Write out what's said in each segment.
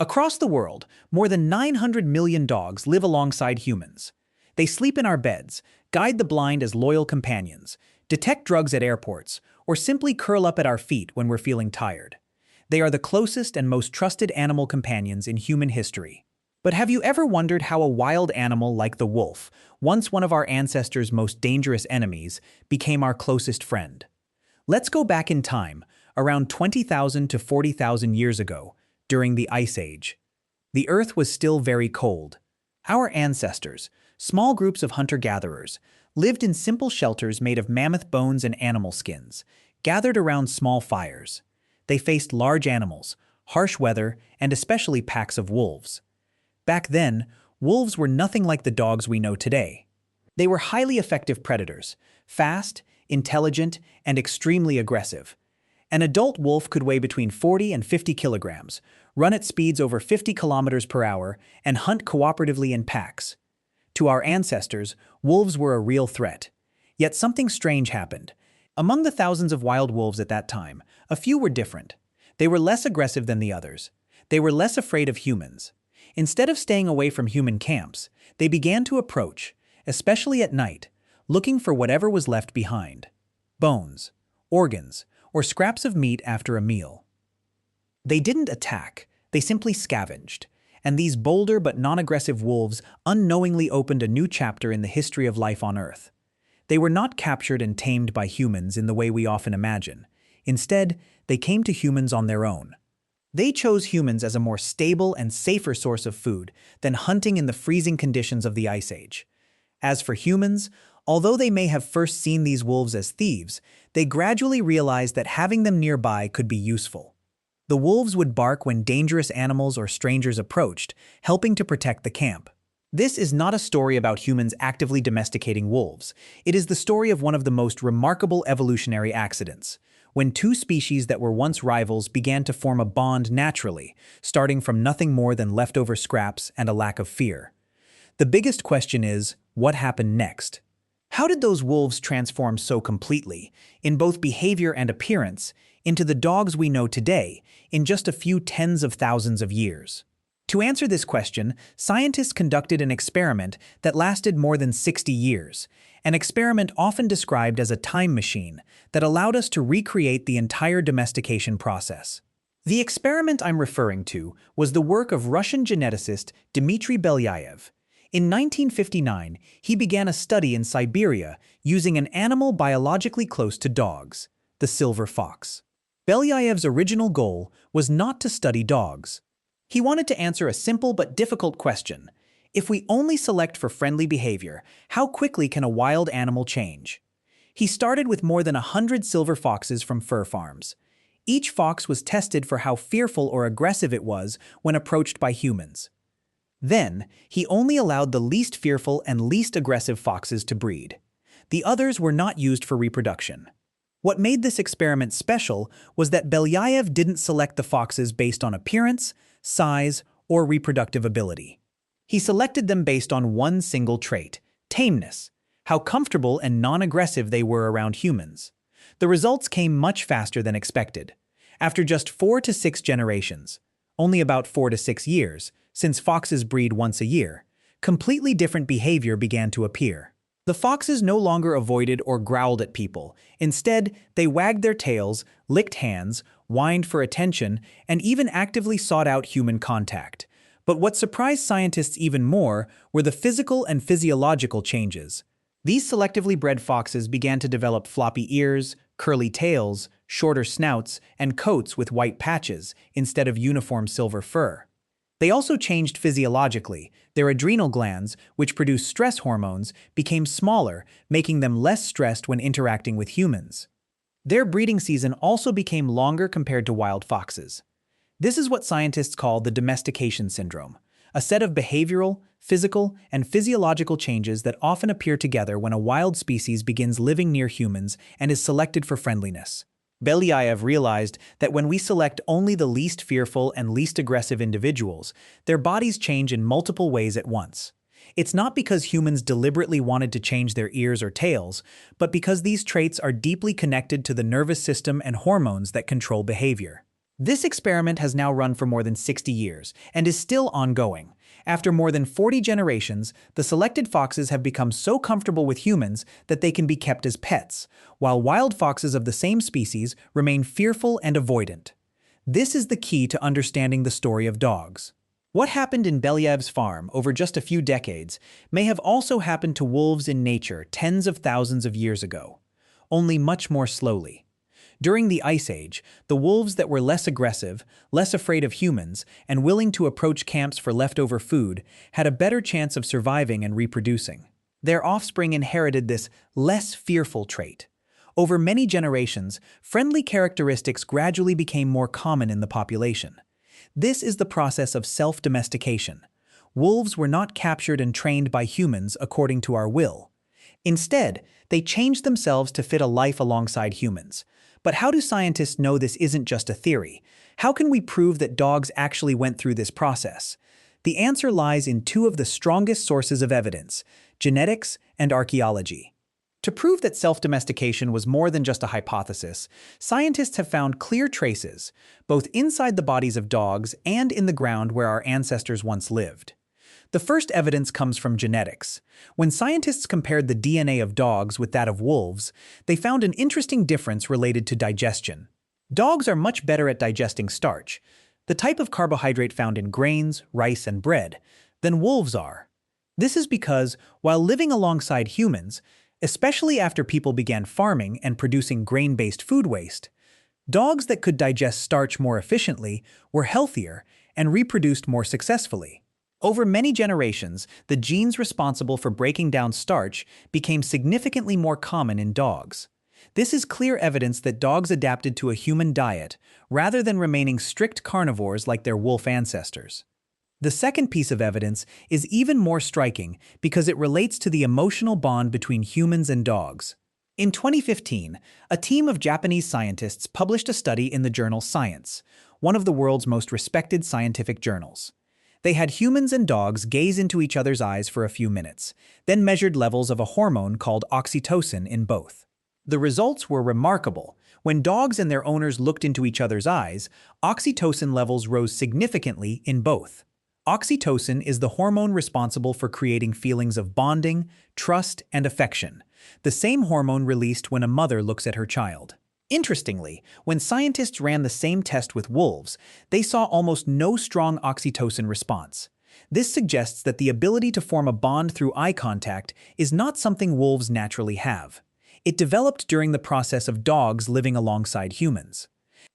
Across the world, more than 900 million dogs live alongside humans. They sleep in our beds, guide the blind as loyal companions, detect drugs at airports, or simply curl up at our feet when we're feeling tired. They are the closest and most trusted animal companions in human history. But have you ever wondered how a wild animal like the wolf, once one of our ancestors' most dangerous enemies, became our closest friend? Let's go back in time, around 20,000 to 40,000 years ago, during the Ice Age. The Earth was still very cold. Our ancestors, small groups of hunter-gatherers, lived in simple shelters made of mammoth bones and animal skins, gathered around small fires. They faced large animals, harsh weather, and especially packs of wolves. Back then, wolves were nothing like the dogs we know today. They were highly effective predators, fast, intelligent, and extremely aggressive. An adult wolf could weigh between 40 and 50 kilograms, run at speeds over 50 kilometers per hour, and hunt cooperatively in packs. To our ancestors, wolves were a real threat. Yet something strange happened. Among the thousands of wild wolves at that time, a few were different. They were less aggressive than the others. They were less afraid of humans. Instead of staying away from human camps, they began to approach, especially at night, looking for whatever was left behind: bones, organs, or scraps of meat after a meal. They didn't attack, they simply scavenged, and these bolder but non-aggressive wolves unknowingly opened a new chapter in the history of life on Earth. They were not captured and tamed by humans in the way we often imagine. Instead, they came to humans on their own. They chose humans as a more stable and safer source of food than hunting in the freezing conditions of the Ice Age. As for humans, although they may have first seen these wolves as thieves, they gradually realized that having them nearby could be useful. The wolves would bark when dangerous animals or strangers approached, helping to protect the camp. This is not a story about humans actively domesticating wolves. It is the story of one of the most remarkable evolutionary accidents, when two species that were once rivals began to form a bond naturally, starting from nothing more than leftover scraps and a lack of fear. The biggest question is, what happened next? How did those wolves transform so completely, in both behavior and appearance, into the dogs we know today, in just a few tens of thousands of years? To answer this question, scientists conducted an experiment that lasted more than 60 years, an experiment often described as a time machine that allowed us to recreate the entire domestication process. The experiment I'm referring to was the work of Russian geneticist Dmitri Belyaev. In 1959, he began a study in Siberia using an animal biologically close to dogs, the silver fox. Belyaev's original goal was not to study dogs. He wanted to answer a simple but difficult question: if we only select for friendly behavior, how quickly can a wild animal change? He started with more than 100 silver foxes from fur farms. Each fox was tested for how fearful or aggressive it was when approached by humans. Then, he only allowed the least fearful and least aggressive foxes to breed. The others were not used for reproduction. What made this experiment special was that Belyaev didn't select the foxes based on appearance, size, or reproductive ability. He selected them based on one single trait: tameness, how comfortable and non-aggressive they were around humans. The results came much faster than expected. After just 4 to 6 generations, only about 4 to 6 years, since foxes breed once a year, completely different behavior began to appear. The foxes no longer avoided or growled at people. Instead, they wagged their tails, licked hands, whined for attention, and even actively sought out human contact. But what surprised scientists even more were the physical and physiological changes. These selectively bred foxes began to develop floppy ears, curly tails, shorter snouts, and coats with white patches instead of uniform silver fur. They also changed physiologically. Their adrenal glands, which produce stress hormones, became smaller, making them less stressed when interacting with humans. Their breeding season also became longer compared to wild foxes. This is what scientists call the domestication syndrome, a set of behavioral, physical, and physiological changes that often appear together when a wild species begins living near humans and is selected for friendliness. Belyaev realized that when we select only the least fearful and least aggressive individuals, their bodies change in multiple ways at once. It's not because humans deliberately wanted to change their ears or tails, but because these traits are deeply connected to the nervous system and hormones that control behavior. This experiment has now run for more than 60 years and is still ongoing. After more than 40 generations, the selected foxes have become so comfortable with humans that they can be kept as pets, while wild foxes of the same species remain fearful and avoidant. This is the key to understanding the story of dogs. What happened in Belyaev's farm over just a few decades may have also happened to wolves in nature tens of thousands of years ago, only much more slowly. During the Ice Age, the wolves that were less aggressive, less afraid of humans, and willing to approach camps for leftover food had a better chance of surviving and reproducing. Their offspring inherited this less fearful trait. Over many generations, friendly characteristics gradually became more common in the population. This is the process of self-domestication. Wolves were not captured and trained by humans according to our will. Instead, they changed themselves to fit a life alongside humans. But how do scientists know this isn't just a theory? How can we prove that dogs actually went through this process? The answer lies in two of the strongest sources of evidence: genetics and archaeology. To prove that self-domestication was more than just a hypothesis, scientists have found clear traces, both inside the bodies of dogs and in the ground where our ancestors once lived. The first evidence comes from genetics. When scientists compared the DNA of dogs with that of wolves, they found an interesting difference related to digestion. Dogs are much better at digesting starch, the type of carbohydrate found in grains, rice, and bread, than wolves are. This is because, while living alongside humans, especially after people began farming and producing grain-based food waste, dogs that could digest starch more efficiently were healthier and reproduced more successfully. Over many generations, the genes responsible for breaking down starch became significantly more common in dogs. This is clear evidence that dogs adapted to a human diet rather than remaining strict carnivores like their wolf ancestors. The second piece of evidence is even more striking because it relates to the emotional bond between humans and dogs. In 2015, a team of Japanese scientists published a study in the journal Science, one of the world's most respected scientific journals. They had humans and dogs gaze into each other's eyes for a few minutes, then measured levels of a hormone called oxytocin in both. The results were remarkable. When dogs and their owners looked into each other's eyes, oxytocin levels rose significantly in both. Oxytocin is the hormone responsible for creating feelings of bonding, trust, and affection, the same hormone released when a mother looks at her child. Interestingly, when scientists ran the same test with wolves, they saw almost no strong oxytocin response. This suggests that the ability to form a bond through eye contact is not something wolves naturally have. It developed during the process of dogs living alongside humans.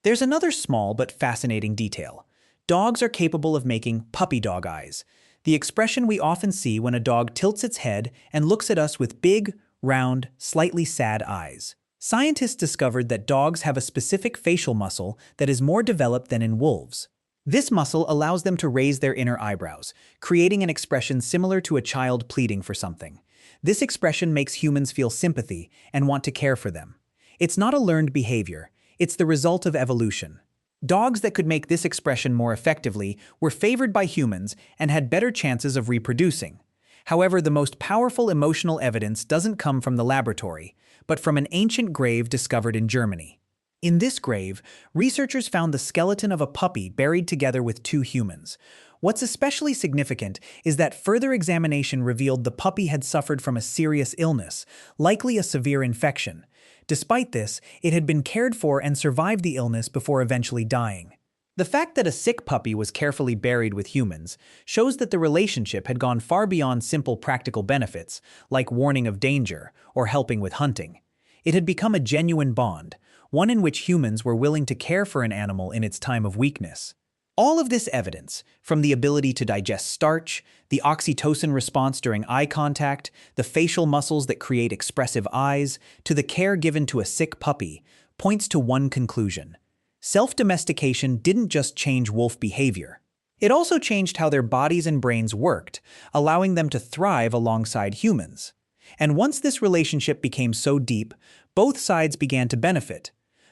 There's another small but fascinating detail. Dogs are capable of making puppy dog eyes, the expression we often see when a dog tilts its head and looks at us with big, round, slightly sad eyes. Scientists discovered that dogs have a specific facial muscle that is more developed than in wolves. This muscle allows them to raise their inner eyebrows, creating an expression similar to a child pleading for something. This expression makes humans feel sympathy and want to care for them. It's not a learned behavior, it's the result of evolution. Dogs that could make this expression more effectively were favored by humans and had better chances of reproducing. However, the most powerful emotional evidence doesn't come from the laboratory, but from an ancient grave discovered in Germany. In this grave, researchers found the skeleton of a puppy buried together with two humans. What's especially significant is that further examination revealed the puppy had suffered from a serious illness, likely a severe infection. Despite this, it had been cared for and survived the illness before eventually dying. The fact that a sick puppy was carefully buried with humans shows that the relationship had gone far beyond simple practical benefits, like warning of danger or helping with hunting. It had become a genuine bond, one in which humans were willing to care for an animal in its time of weakness. All of this evidence, from the ability to digest starch, the oxytocin response during eye contact, the facial muscles that create expressive eyes, to the care given to a sick puppy, points to one conclusion. Self-domestication didn't just change wolf behavior. It also changed how their bodies and brains worked, allowing them to thrive alongside humans. And once this relationship became so deep, both sides began to benefit.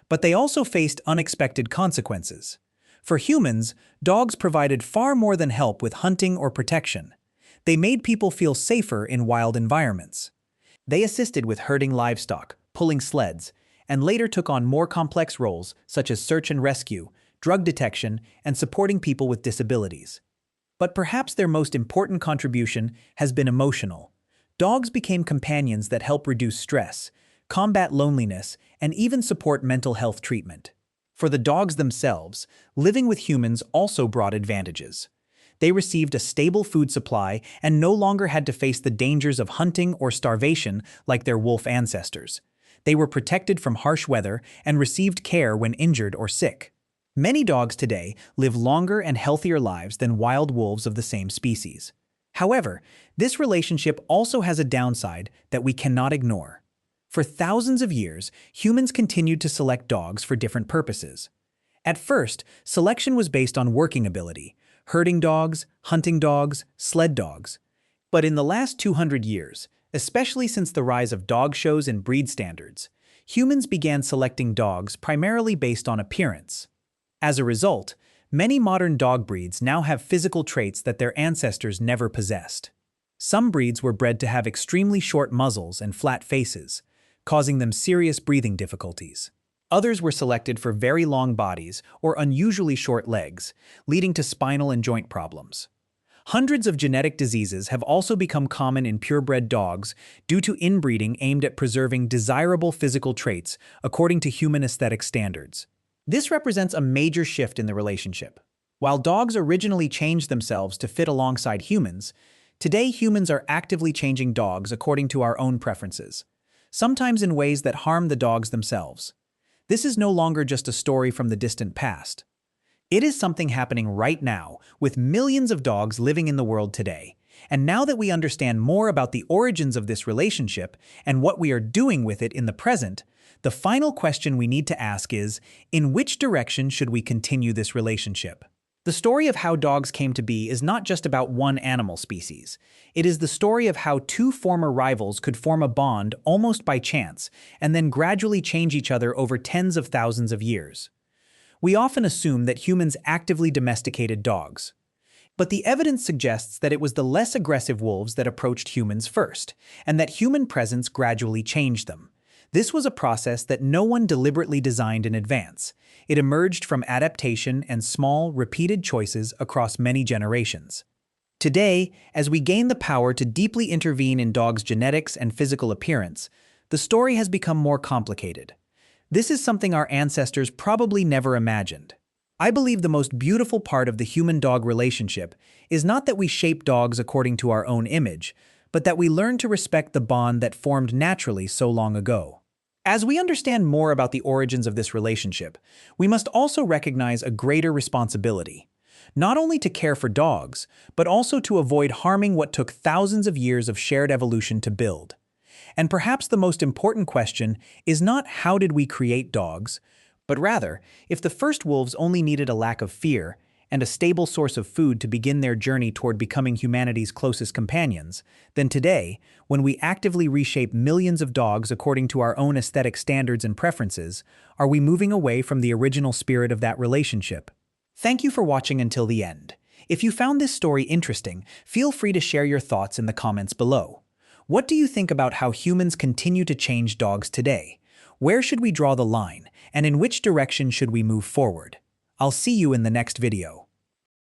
But they also faced unexpected consequences. For humans, dogs provided far more than help with hunting or protection. They made people feel safer in wild environments. They assisted with herding livestock, pulling sleds, and later took on more complex roles such as search and rescue, drug detection, and supporting people with disabilities. But perhaps their most important contribution has been emotional. Dogs became companions that help reduce stress, combat loneliness, and even support mental health treatment. For the dogs themselves, living with humans also brought advantages. They received a stable food supply and no longer had to face the dangers of hunting or starvation like their wolf ancestors. They were protected from harsh weather and received care when injured or sick. Many dogs today live longer and healthier lives than wild wolves of the same species. However, this relationship also has a downside that we cannot ignore. For thousands of years, humans continued to select dogs for different purposes. At first, selection was based on working ability: herding dogs, hunting dogs, sled dogs. But in the last 200 years, especially since the rise of dog shows and breed standards, humans began selecting dogs primarily based on appearance. As a result, many modern dog breeds now have physical traits that their ancestors never possessed. Some breeds were bred to have extremely short muzzles and flat faces, causing them serious breathing difficulties. Others were selected for very long bodies or unusually short legs, leading to spinal and joint problems. Hundreds of genetic diseases have also become common in purebred dogs due to inbreeding aimed at preserving desirable physical traits according to human aesthetic standards. This represents a major shift in the relationship. While dogs originally changed themselves to fit alongside humans, today humans are actively changing dogs according to our own preferences, sometimes in ways that harm the dogs themselves. This is no longer just a story from the distant past. It is something happening right now, with millions of dogs living in the world today. And now that we understand more about the origins of this relationship and what we are doing with it in the present, the final question we need to ask is, in which direction should we continue this relationship? The story of how dogs came to be is not just about one animal species. It is the story of how two former rivals could form a bond almost by chance and then gradually change each other over tens of thousands of years. We often assume that humans actively domesticated dogs. But the evidence suggests that it was the less aggressive wolves that approached humans first, and that human presence gradually changed them. This was a process that no one deliberately designed in advance. It emerged from adaptation and small, repeated choices across many generations. Today, as we gain the power to deeply intervene in dogs' genetics and physical appearance, the story has become more complicated. This is something our ancestors probably never imagined. I believe the most beautiful part of the human-dog relationship is not that we shape dogs according to our own image, but that we learn to respect the bond that formed naturally so long ago. As we understand more about the origins of this relationship, we must also recognize a greater responsibility, not only to care for dogs, but also to avoid harming what took thousands of years of shared evolution to build. And perhaps the most important question is not how did we create dogs, but rather, if the first wolves only needed a lack of fear and a stable source of food to begin their journey toward becoming humanity's closest companions, then today, when we actively reshape millions of dogs according to our own aesthetic standards and preferences, are we moving away from the original spirit of that relationship? Thank you for watching until the end. If you found this story interesting, feel free to share your thoughts in the comments below. What do you think about how humans continue to change dogs today? Where should we draw the line, and in which direction should we move forward? I'll see you in the next video.